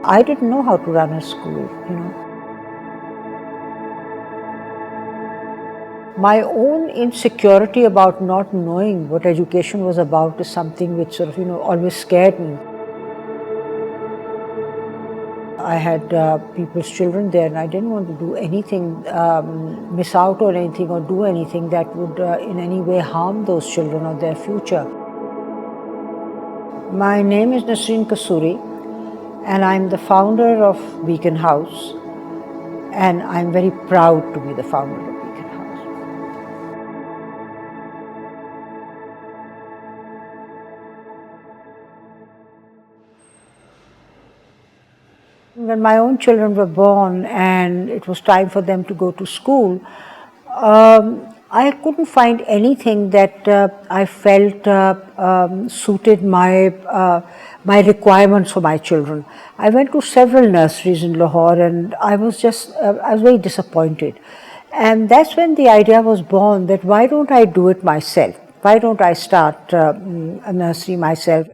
I didn't know how to run a school, you know. My own insecurity about not knowing what education was about is something which sort of, always scared me. I had people's children there, and I didn't want to do anything, miss out on anything or do anything that would in any way harm those children or their future. My name is Nasreen Kasuri, and I'm the founder of Beaconhouse, and I'm very proud to be the founder of Beaconhouse. When my own children were born and it was time for them to go to school, I couldn't find anything that I felt suited my requirements for my children. I went to several nurseries in Lahore, and I was very disappointed. And that's when the idea was born that why don't I do it myself? Why don't I start a nursery myself?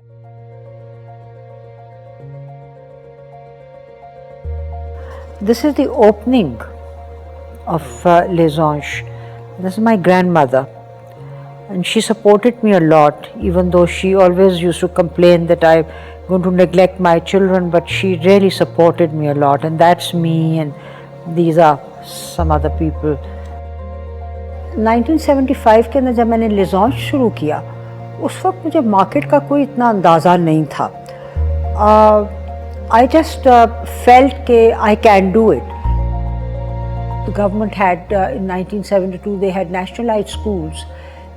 This is the opening of Les Anges. This is my grandmother, and she supported me a lot, even though she always used to complain that I'm going to neglect my children, but she really supported me a lot, and that's me, and these are some other people. 1975 के अंदर जब मैंने Les Anges शुरू किया, उस वक्त मुझे market का कोई इतना अंदाज़ा नहीं था. I just felt that I can do it. The government had, in 1972, they had nationalized schools,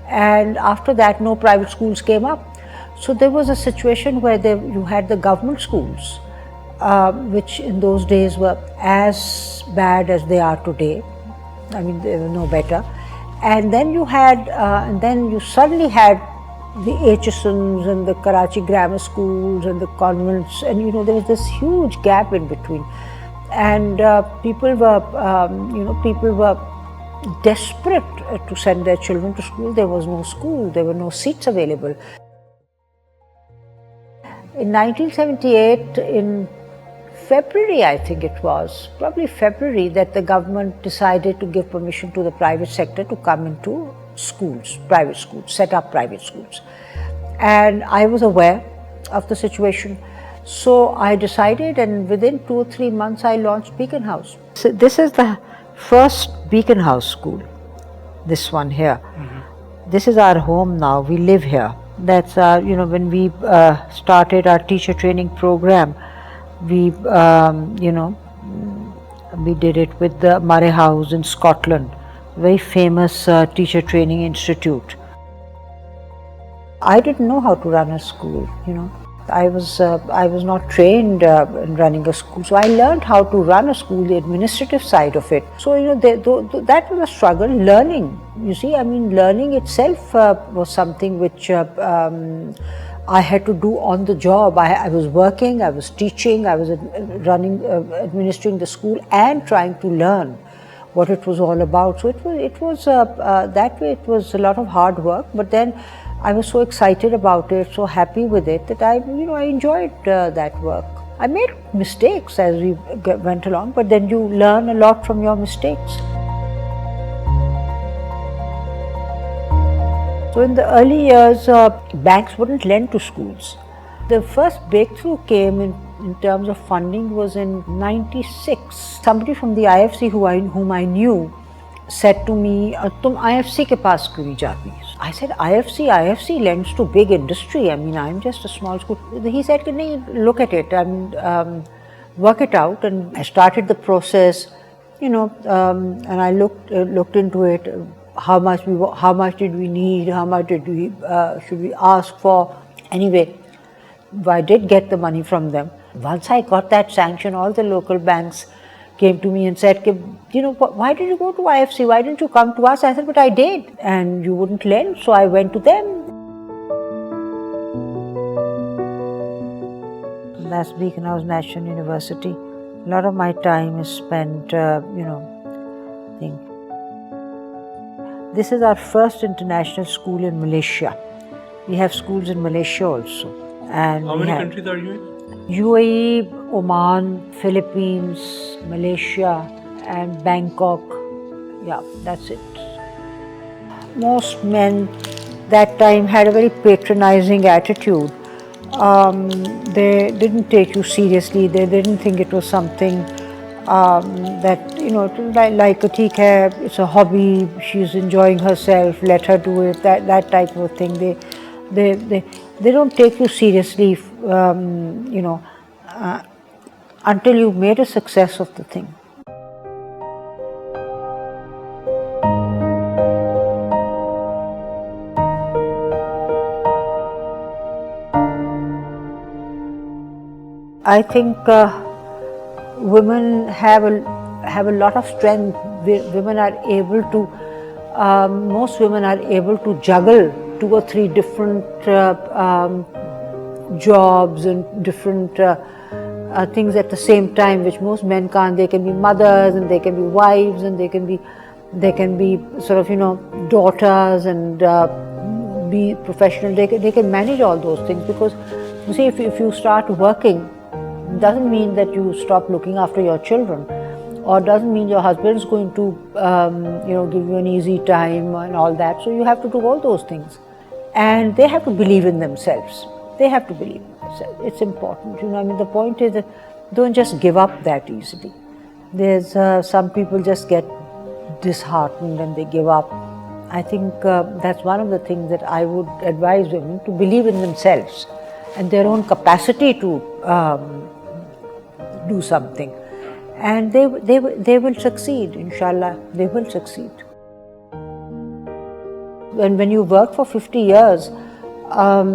and after that, no private schools came up. So there was a situation where you had the government schools, which in those days were as bad as they are today. I mean, they were no better. And then you suddenly had the HSNs and the Karachi grammar schools and the convents, and there was this huge gap in between, and people were desperate to send their children to school. There was no school, there were no seats available. In 1978, in February, I think it was, probably February, that the government decided to give permission to the private sector to come into schools, private schools, set up private schools. And I was aware of the situation. So I decided, and within 2 or 3 months, I launched Beaconhouse. So this is the first Beaconhouse school, this one here. This is our home now, we live here. That's, when we started our teacher training program, we did it with the Murray House in Scotland, very famous teacher training institute. I didn't know how to run a school, I was not trained in running a school, so I learned how to run a school, the administrative side of it. So that was a struggle. Learning, learning itself was something which I had to do on the job. I was working, I was teaching, I was administering the school and trying to learn what it was all about. So it was that way. It was a lot of hard work, but then I was so excited about it, so happy with it, that I enjoyed that work. I made mistakes as we went along, but then you learn a lot from your mistakes. So in the early years, banks wouldn't lend to schools. The first breakthrough came in terms of funding was in '96. Somebody from the IFC whom I knew said to me, "Tum IFC ke paas kyun nahi jati?" I said, IFC lends to big industry. I'm just a small school. He said, look at it and work it out. And I started the process, and I looked into it. How much did we need? How much should we ask for? Anyway, I did get the money from them. Once I got that sanction, all the local banks came to me and said, why did you go to IFC? Why didn't you come to us? I said, but I did, and you wouldn't lend, so I went to them. That's Beaconhouse National University. A lot of my time is spent, This is our first international school in Malaysia. We have schools in Malaysia also. And how many countries are you in? UAE, Oman, Philippines, Malaysia, and Bangkok. Yeah, that's it. Most men that time had a very patronizing attitude. They didn't take you seriously. They didn't think it was something that, like a theek hai, it's a hobby, she's enjoying herself, let her do it, that type of thing. They, they, they don't take you seriously, until you've made a success of the thing. I think women have a lot of strength. Women are able to, most women are able to juggle 2 or 3 different jobs and different things at the same time, which most men can't. They can be mothers and they can be wives and they can be sort of daughters and be professional. They can manage all those things, because you see, if you start working, doesn't mean that you stop looking after your children, or doesn't mean your husband's going to give you an easy time and all that. So you have to do all those things, and they have to believe in themselves. They have to believe in themselves. It's important. The point is that don't just give up that easily. There's some people just get disheartened and they give up. I think that's one of the things that I would advise women to believe in themselves and their own capacity to do something, and they will succeed. Inshallah, they will succeed. When you work for 50 years, what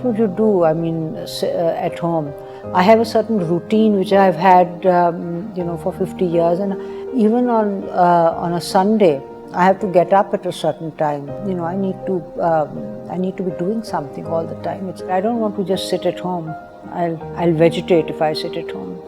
would you do? At home, I have a certain routine which I've had, for 50 years, and even on a Sunday, I have to get up at a certain time. I need to be doing something all the time. I don't want to just sit at home. I'll vegetate if I sit at home.